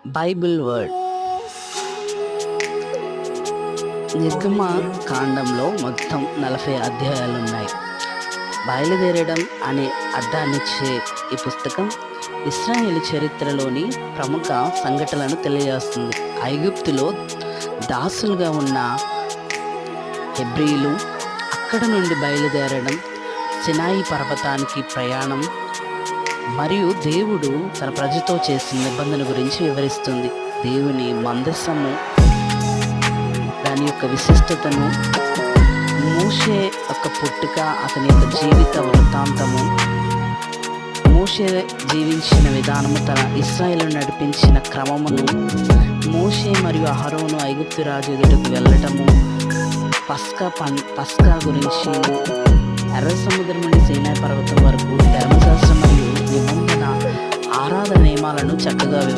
Bible word. నిర్గమ కాండంలో మొత్తం 40 అధ్యాయాలు ఉన్నాయి. బయలుదేరడం అనే అర్థాన్నిచ్చే ఈ పుస్తకం ఇశ్రాయేలు చరిత్రలోని ప్రముఖ సంఘటనలను తెలియజేస్తుంది. ఐగుప్తులో దాసులుగా ఉన్న హెబ్రీలు అక్కడ నుండి బయలుదేరడం, సినాయి పర్వతానికి ప్రయాణం మరియు దేవుడు తన ప్రజతో చేసిన నిబంధన గురించి వివరిస్తుంది. దేవుని మందసము, దాని యొక్క విశిష్టతను, మోషే యొక్క పుట్టుక, అతని యొక్క జీవిత వృత్తాంతము, మోషే జీవించిన విధానము, తన ఇశ్రాయేలును నడిపించిన క్రమమును, మోషే మరియు అహరోను ఐగుప్తు రాజు ఎదుటకు వెళ్ళటము, పస్కా గురించి, ఎర్ర సముద్రం నుండి సీనాయి పర్వతం వరకు ధర్మశాస్త్రం మరియు నిబంధన ఆరాధన నియమాలను చక్కగా